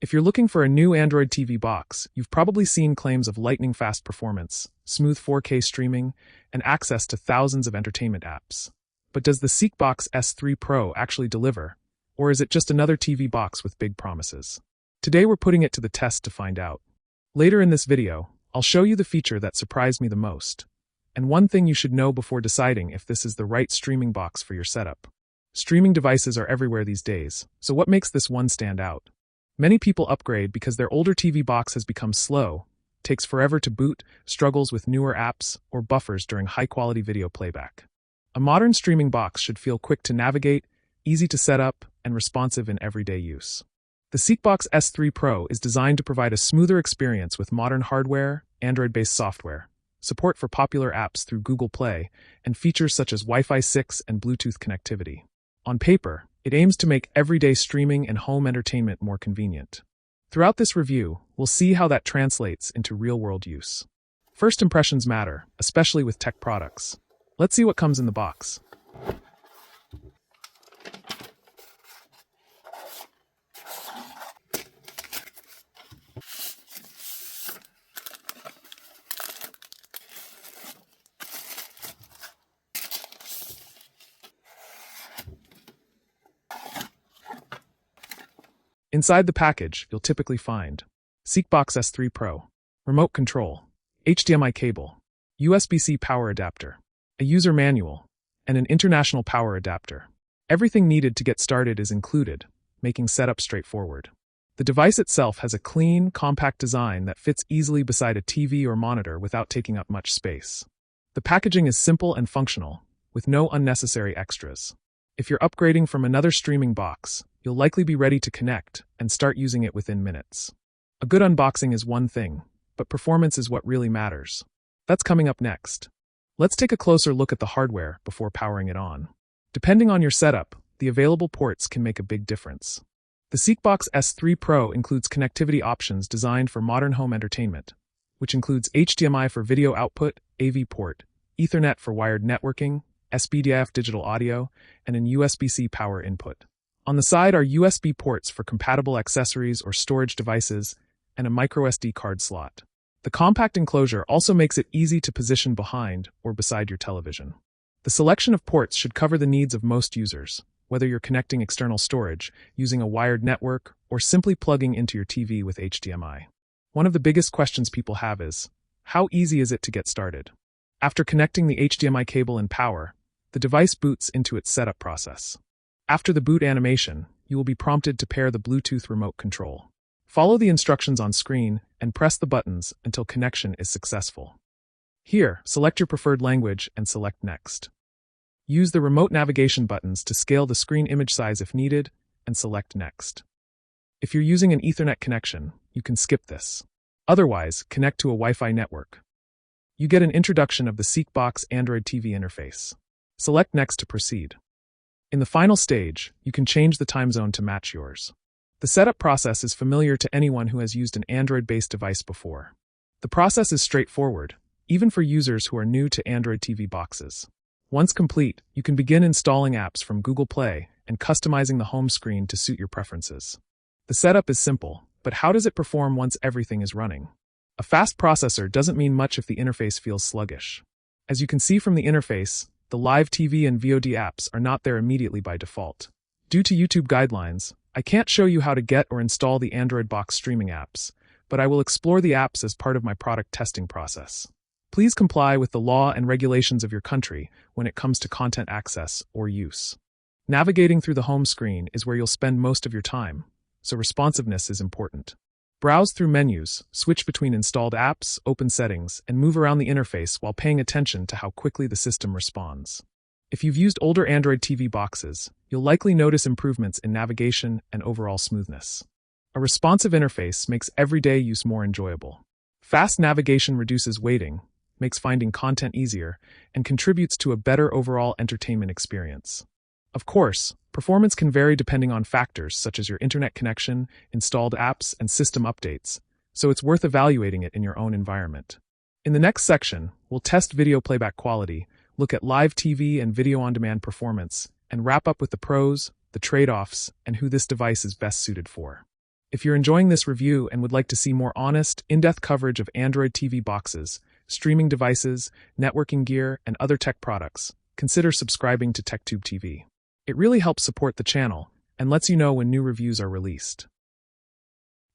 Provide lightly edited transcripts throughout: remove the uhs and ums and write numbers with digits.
If you're looking for a new Android TV box, you've probably seen claims of lightning-fast performance, smooth 4K streaming, and access to thousands of entertainment apps. But does the SeekBox S3 Pro actually deliver? Or is it just another TV box with big promises? Today we're putting it to the test to find out. Later in this video, I'll show you the feature that surprised me the most, and one thing you should know before deciding if this is the right streaming box for your setup. Streaming devices are everywhere these days, so what makes this one stand out? Many people upgrade because their older TV box has become slow, takes forever to boot, struggles with newer apps, or buffers during high-quality video playback. A modern streaming box should feel quick to navigate, easy to set up, and responsive in everyday use. The SeekBox S3 Pro is designed to provide a smoother experience with modern hardware, Android-based software, support for popular apps through Google Play, and features such as Wi-Fi 6 and Bluetooth connectivity. On paper, it aims to make everyday streaming and home entertainment more convenient. Throughout this review, we'll see how that translates into real-world use. First impressions matter, especially with tech products. Let's see what comes in the box. Inside the package, you'll typically find SeekBox S3 Pro, remote control, HDMI cable, USB-C power adapter, a user manual, and an international power adapter. Everything needed to get started is included, making setup straightforward. The device itself has a clean, compact design that fits easily beside a TV or monitor without taking up much space. The packaging is simple and functional, with no unnecessary extras. If you're upgrading from another streaming box, you'll likely be ready to connect and start using it within minutes. A good unboxing is one thing, but performance is what really matters. That's coming up next. Let's take a closer look at the hardware before powering it on. Depending on your setup, the available ports can make a big difference. The SeekBox S3 Pro includes connectivity options designed for modern home entertainment, which includes HDMI for video output, AV port, Ethernet for wired networking, SPDIF digital audio, and an USB-C power input. On the side are USB ports for compatible accessories or storage devices, and a microSD card slot. The compact enclosure also makes it easy to position behind or beside your television. The selection of ports should cover the needs of most users, whether you're connecting external storage, using a wired network, or simply plugging into your TV with HDMI. One of the biggest questions people have is, how easy is it to get started? After connecting the HDMI cable and power, the device boots into its setup process. After the boot animation, you will be prompted to pair the Bluetooth remote control. Follow the instructions on screen and press the buttons until connection is successful. Here, select your preferred language and select Next. Use the remote navigation buttons to scale the screen image size if needed, and select Next. If you're using an Ethernet connection, you can skip this. Otherwise, connect to a Wi-Fi network. You get an introduction of the SeekBox Android TV interface. Select Next to proceed. In the final stage, you can change the time zone to match yours. The setup process is familiar to anyone who has used an Android-based device before. The process is straightforward, even for users who are new to Android TV boxes. Once complete, you can begin installing apps from Google Play and customizing the home screen to suit your preferences. The setup is simple, but how does it perform once everything is running? A fast processor doesn't mean much if the interface feels sluggish. As you can see from the interface, the live TV and VOD apps are not there immediately by default. Due to YouTube guidelines, I can't show you how to get or install the Android box streaming apps, but I will explore the apps as part of my product testing process. Please comply with the law and regulations of your country when it comes to content access or use. Navigating through the home screen is where you'll spend most of your time, so responsiveness is important. Browse through menus, switch between installed apps, open settings, and move around the interface while paying attention to how quickly the system responds. If you've used older Android TV boxes, you'll likely notice improvements in navigation and overall smoothness. A responsive interface makes everyday use more enjoyable. Fast navigation reduces waiting, makes finding content easier, and contributes to a better overall entertainment experience. Of course, performance can vary depending on factors such as your internet connection, installed apps, and system updates, so it's worth evaluating it in your own environment. In the next section, we'll test video playback quality, look at live TV and video on-demand performance, and wrap up with the pros, the trade-offs, and who this device is best suited for. If you're enjoying this review and would like to see more honest, in-depth coverage of Android TV boxes, streaming devices, networking gear, and other tech products, consider subscribing to TechTubeTV. It really helps support the channel and lets you know when new reviews are released.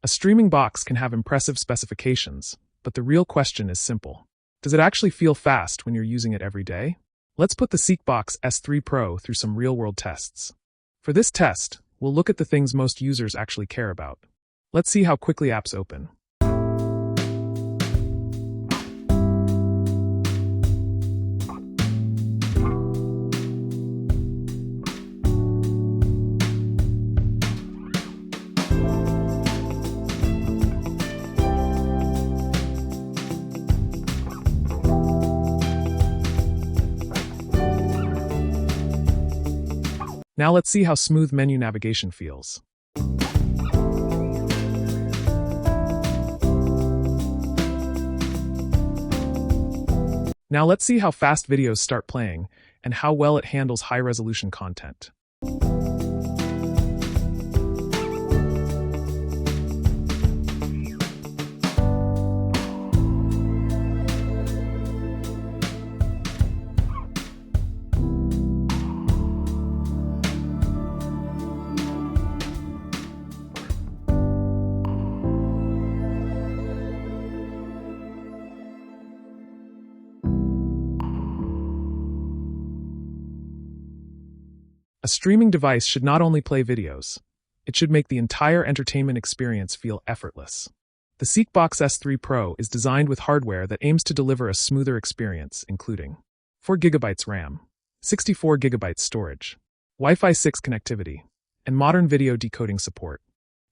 A streaming box can have impressive specifications, but the real question is simple. Does it actually feel fast when you're using it every day? Let's put the SeekBox S3 Pro through some real-world tests. For this test, we'll look at the things most users actually care about. Let's see how quickly apps open. Now let's see how smooth menu navigation feels. Now let's see how fast videos start playing and how well it handles high-resolution content. A streaming device should not only play videos, it should make the entire entertainment experience feel effortless. The SeekBox S3 Pro is designed with hardware that aims to deliver a smoother experience, including 4 GB RAM, 64 GB storage, Wi-Fi 6 connectivity, and modern video decoding support.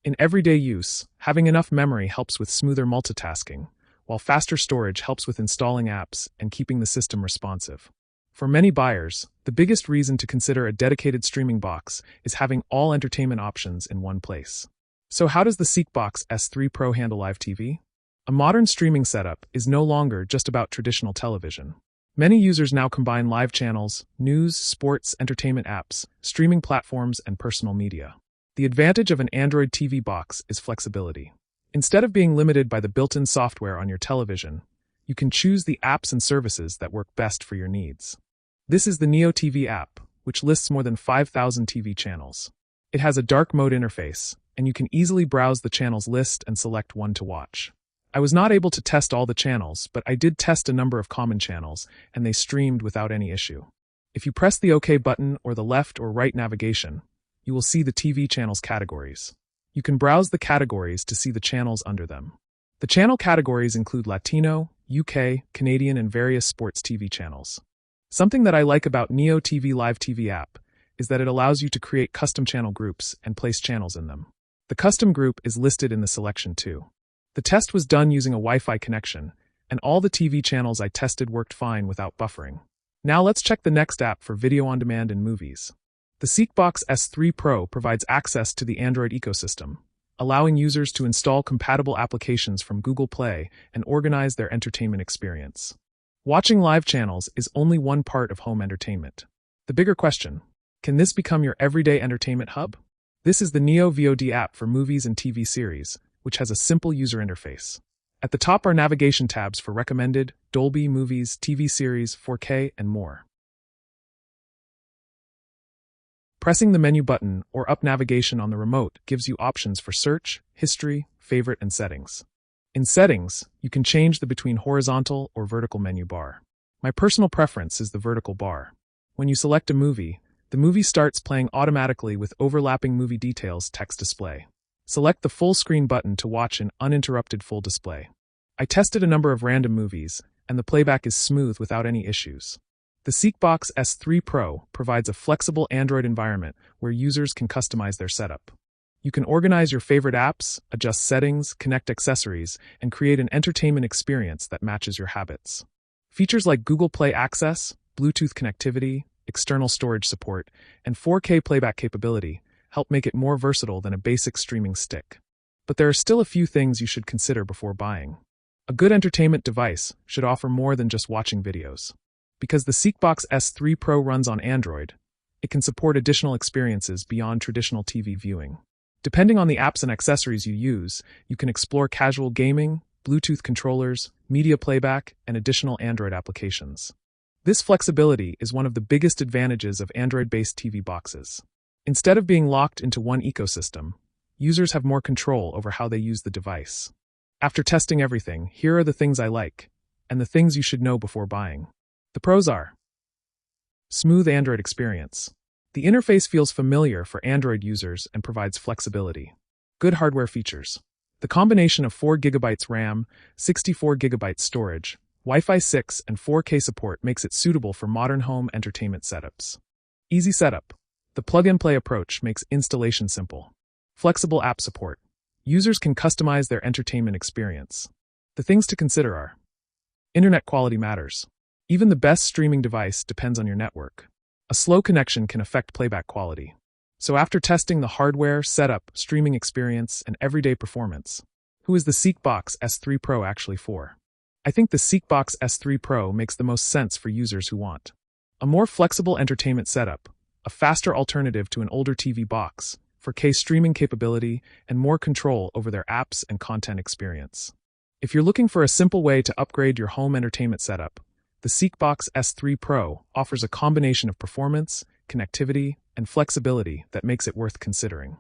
In everyday use, having enough memory helps with smoother multitasking, while faster storage helps with installing apps and keeping the system responsive. For many buyers, the biggest reason to consider a dedicated streaming box is having all entertainment options in one place. So how does the SeekBox S3 Pro handle live TV? A modern streaming setup is no longer just about traditional television. Many users now combine live channels, news, sports, entertainment apps, streaming platforms, and personal media. The advantage of an Android TV box is flexibility. Instead of being limited by the built-in software on your television, you can choose the apps and services that work best for your needs. This is the Neo TV app, which lists more than 5,000 TV channels. It has a dark mode interface, and you can easily browse the channels list and select one to watch. I was not able to test all the channels, but I did test a number of common channels, and they streamed without any issue. If you press the OK button or the left or right navigation, you will see the TV channels categories. You can browse the categories to see the channels under them. The channel categories include Latino, UK, Canadian, and various sports TV channels. Something that I like about Neo TV Live TV app is that it allows you to create custom channel groups and place channels in them. The custom group is listed in the selection too. The test was done using a Wi-Fi connection, and all the TV channels I tested worked fine without buffering. Now let's check the next app for video on demand and movies. The SeekBox S3 Pro provides access to the Android ecosystem, allowing users to install compatible applications from Google Play and organize their entertainment experience. Watching live channels is only one part of home entertainment. The bigger question, can this become your everyday entertainment hub? This is the Neo VOD app for movies and TV series, which has a simple user interface. At the top are navigation tabs for recommended, Dolby movies, TV series, 4K, and more. Pressing the menu button or up navigation on the remote gives you options for search, history, favorite, and settings. In settings, you can change the between horizontal or vertical menu bar. My personal preference is the vertical bar. When you select a movie, the movie starts playing automatically with overlapping movie details text display. Select the full screen button to watch in uninterrupted full display. I tested a number of random movies, and the playback is smooth without any issues. The SeekBox S3 Pro provides a flexible Android environment where users can customize their setup. You can organize your favorite apps, adjust settings, connect accessories, and create an entertainment experience that matches your habits. Features like Google Play Access, Bluetooth connectivity, external storage support, and 4K playback capability help make it more versatile than a basic streaming stick. But there are still a few things you should consider before buying. A good entertainment device should offer more than just watching videos. Because the SeekBox S3 Pro runs on Android, it can support additional experiences beyond traditional TV viewing. Depending on the apps and accessories you use, you can explore casual gaming, Bluetooth controllers, media playback, and additional Android applications. This flexibility is one of the biggest advantages of Android-based TV boxes. Instead of being locked into one ecosystem, users have more control over how they use the device. After testing everything, here are the things I like, and the things you should know before buying. The pros are: smooth Android experience. The interface feels familiar for Android users and provides flexibility. Good hardware features. The combination of 4GB RAM, 64GB storage, Wi-Fi 6 and 4K support makes it suitable for modern home entertainment setups. Easy setup. The plug-and-play approach makes installation simple. Flexible app support. Users can customize their entertainment experience. The things to consider are: internet quality matters. Even the best streaming device depends on your network. A slow connection can affect playback quality. So after testing the hardware, setup, streaming experience, and everyday performance, who is the SeekBox S3 Pro actually for? I think the SeekBox S3 Pro makes the most sense for users who want a more flexible entertainment setup, a faster alternative to an older TV box, 4K streaming capability, and more control over their apps and content experience. If you're looking for a simple way to upgrade your home entertainment setup, the SeekBox S3 Pro offers a combination of performance, connectivity, and flexibility that makes it worth considering.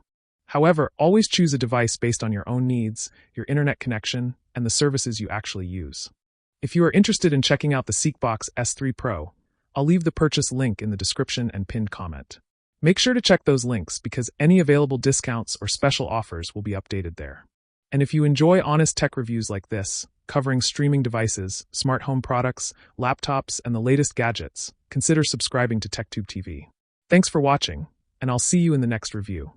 However, always choose a device based on your own needs, your internet connection, and the services you actually use. If you are interested in checking out the SeekBox S3 Pro, I'll leave the purchase link in the description and pinned comment. Make sure to check those links because any available discounts or special offers will be updated there. And if you enjoy honest tech reviews like this, covering streaming devices, smart home products, laptops, and the latest gadgets, consider subscribing to TechTubeTV. Thanks for watching, and I'll see you in the next review.